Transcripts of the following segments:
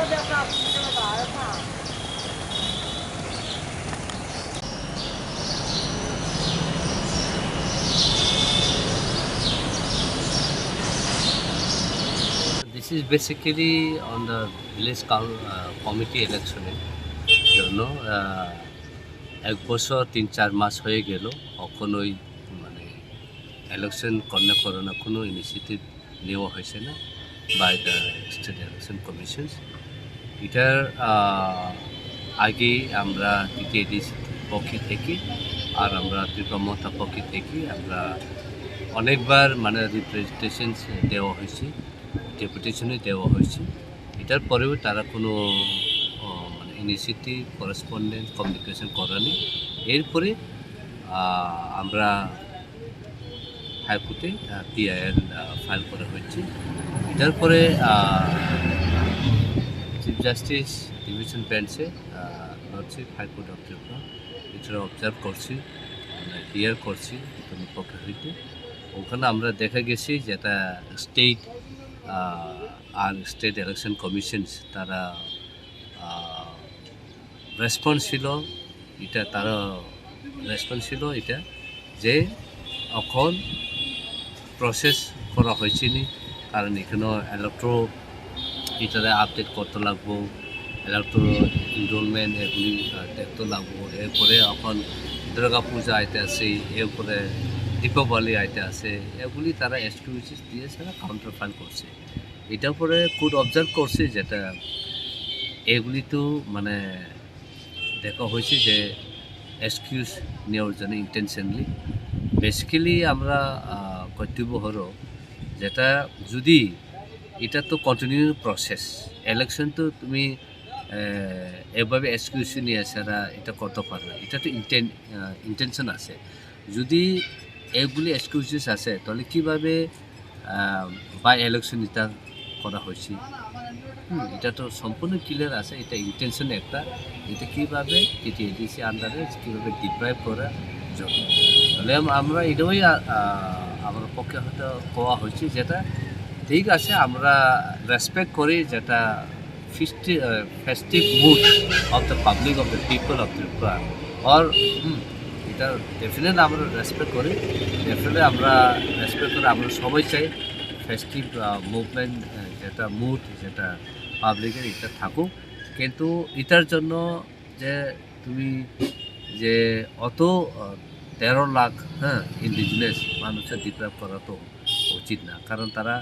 This is basically on the village committee election জন্য এক বছর ৩-৪ মাস হয়ে গেল কখনোই মানে ইলেকশন করার কোনো ইনিশিয়েটিভ নেওয়া হয়েছে না by the state election commission. এটার আগে আমরা টিটিএডিসি পক্ষ থেকে আর আমরা ত্রিপুরা মথা পক্ষ থেকে আমরা অনেকবার মানে রিপ্রেজেন্টেশনস দেওয়া হয়েছে, ডেপুটেশনে দেওয়া হয়েছে। এটার পরেও তারা কোনো মানে ইনিশিয়েটিভ করেসপন্ডেন্স কমিউনিকেশন করেনি। এরপরে আমরা হাইকোর্টে পিআইএল ফাইল করা হয়েছে। এটার পরে চিফ জাস্টিস ডিভিশন বেঞ্চে লর্ডশিপ হাইকোর্ট অফ ত্রিপুরা এটা অবজার্ভ করছি, হিয়ার করছি কোনো পক্ষ হইতে। ওখানে আমরা দেখা গেছি যেটা স্টেট আর স্টেট ইলেকশন কমিশনস তারা রেসপন্স ছিল এটা যে এখন প্রসেস করা হয়েছে নি, কারণ এখানে ইলেকট্রো এটারে আপডেট করতে লাগবো, ইলেকট্রো এনরোলমেন্ট এগুলি দেখতে লাগবো। এরপরে এখন দুর্গা পূজা আইতে আছে, এরপরে দীপাবলি আইতে আছে, এগুলি তারা এক্সকিউজেস দিয়ে তারা কাউন্টার ফাইল করছে। এটার পরে কোর্ট অবজার্ভ করছে যেটা এগুলি তো মানে দেখা হয়েছে যে এক্সকিউজ নেওয়ার জন্য ইন্টেনশনলি। বেসিক্যালি আমরা কর্তব্য হলো যেটা যদি এটা তো কন্টিনিউ প্রসেস, ইলেকশন তো তুমি এভাবে এক্সকিউজ নিয়ে ছাড়া এটা করতে পারবে, এটা তো ইন্টেনশন আছে। যদি এগুলি এক্সকিউজেস আছে তাহলে কীভাবে বাই ইলেকশন এটা করা হয়েছে, এটা তো সম্পূর্ণ ক্লিয়ার আছে। এটা ইন্টেনশন একটা, এটা কীভাবে টিটিএডিসি আন্ডারে কীভাবে ডিপ্রাইভ করা জন্য। তাহলে আমরা এটাই আমার পক্ষে হয়তো কোয়া হয়েছে যেটা ঠিক আছে, আমরা রেসপেক্ট করি যেটা festive mood of the public of the people of Tripura. আর এটা ডেফিনেটলি আমরা রেসপেক্ট করি, আমরা সবাই চাই ফেস্টিভ মুভমেন্ট যেটা মুড যেটা পাবলিকের এটা থাকুক। কিন্তু এটার জন্য যে তুমি যে অত 13 লাখ ইন্ডিজিনাস মানুষের ডিপ্রাইভ করা তো উচিত না, কারণ তারা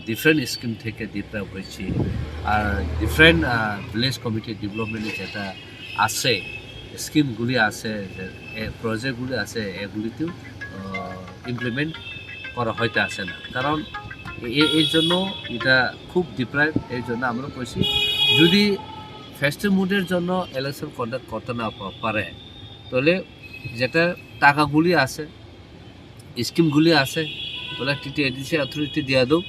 ডিফারেন্ট স্কিম থেকে ডিপ্রাইভ হয়েছে। আর ডিফারেন্ট ভিলেজ কমিটি ডেভেলপমেন্টে যেটা আছে স্কিমগুলি আছে, প্রজেক্টগুলি আছে, এগুলিতেও ইমপ্লিমেন্ট করা হইতে আসে না, কারণ এর জন্য এটা খুব ডিপ্রাইভ। এর জন্য আমরা কইছি যদি ফেস্টিভ মুডের জন্য ইলেকশন কন্ডাক্ট করতে না পারে তাহলে যেটা টাকাগুলি আছে স্কিমগুলি আছে তাহলে টিটিএডিসি অথরিটি দিয়া দাও।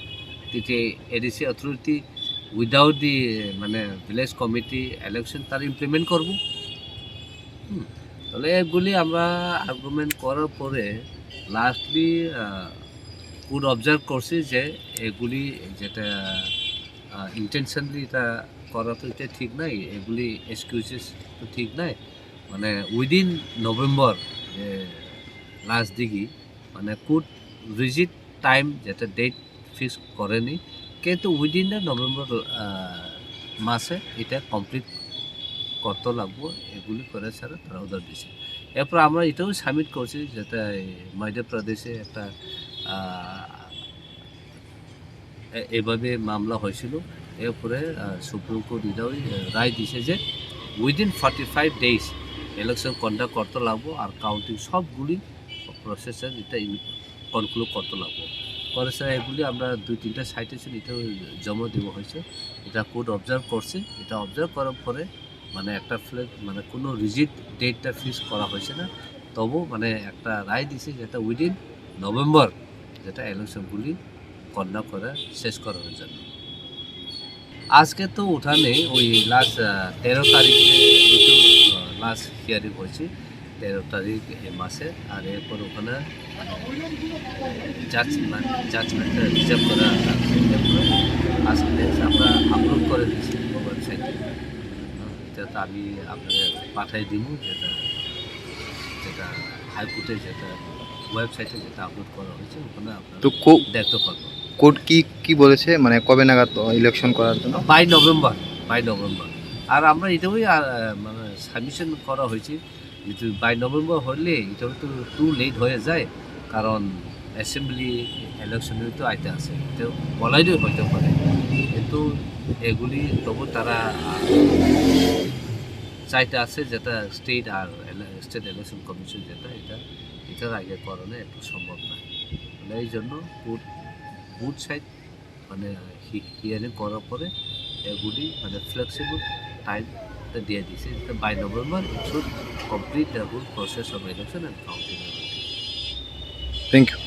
টিটিএডিসি অথরিটি উইদাউট দি মানে ভিলেজ কমিটি ইলেকশন তার ইমপ্লিমেন্ট করব। তাহলে এগুলি আমরা আর্গুমেন্ট করার পরে লাস্টলি কোর্ট অবজার্ভ করছি যে এগুলি যেটা ইন্টেনশনলি এটা করা তো এটা ঠিক নাই, এগুলি এক্সকিউজেস তো ঠিক নাই। মানে উইদিন নভেম্বর যে লাস্ট দিকে মানে কোর্ট রিজিট টাইম যেটা ডেট ফিক্স করেনি, কিন্তু উইদিন দ্য নভেম্বর মাসে এটা কমপ্লিট করতে লাগবো। এগুলি করে ছাড়া তারা অর্ডার দিয়েছে। এরপর আমরা এটাও সাবমিট করছি যেটা মধ্যপ্রদেশে একটা এভাবে মামলা হয়েছিল। এরপরে সুপ্রিম কোর্ট এটাও রায় দিয়েছে যে উইদিন 45 ডেজ ইলেকশন কন্ডাক্ট করতে লাগবো, আর কাউন্টিং সবগুলি প্রসেসের এটা কনক্লুড করতে লাগবো। পরে স্যার এগুলি আমরা 2-3টা সাইটেশন এটাও জমা দেওয়া হয়েছে। এটা কোর্ট অবজার্ভ করছে। এটা অবজার্ভ করার পরে মানে একটা মানে কোনো রিজিট ডেটটা ফিক্স করা হয়েছে না, তবু মানে একটা রায় দিছে যেটা উইদিন নভেম্বর যেটা ইলেকশনগুলি কন্ডাক্ট করা শেষ করার জন্য। আজকে তো উঠানে ওই লাস্ট 13 তারিখে লাস্ট হিয়ারিং হয়েছে, 13 তারিখ এই মাসে। আর এরপর ওখানে জাজমেন্টটা রিজার্ভ করা আজকে আমরা আপলোড করে দিয়েছি ওয়েবসাইট। ওয়েবসাইটে, এটা তো আমি আপনাদের পাঠাই দিব, যেটা যেটা হাইকোর্টে যেটা ওয়েবসাইটে যেটা আপলোড করা হয়েছে, ওখানে আপনারা তো দেখতে পারবেন। কোর্ট কি বলেছে, মানে কবে নাগাদ ইলেকশন করার জন্য? By November. আর আমরা এটাই মানে সাবমিশন করা হয়েছে, যেহেতু বাই নভেম্বর হলে এটা তো টু লেট হয়ে যায়, কারণ অ্যাসেম্বলি ইলেকশনের তো আইতে আছে, তো বলাই হইতে পারে, কিন্তু এগুলি তবু তারা চাইতে আছে যেটা স্টেট ইলেকশন কমিশন যেটা এটার আগে করানো একটু সম্ভব না, মানে এই জন্য বুথ সাইড মানে হিয়ারিং করার পরে এগুলি মানে ফ্লেক্সিবল টাইমটা দিয়ে দিয়েছে, by November it should complete the whole process of election and counting. Thank you.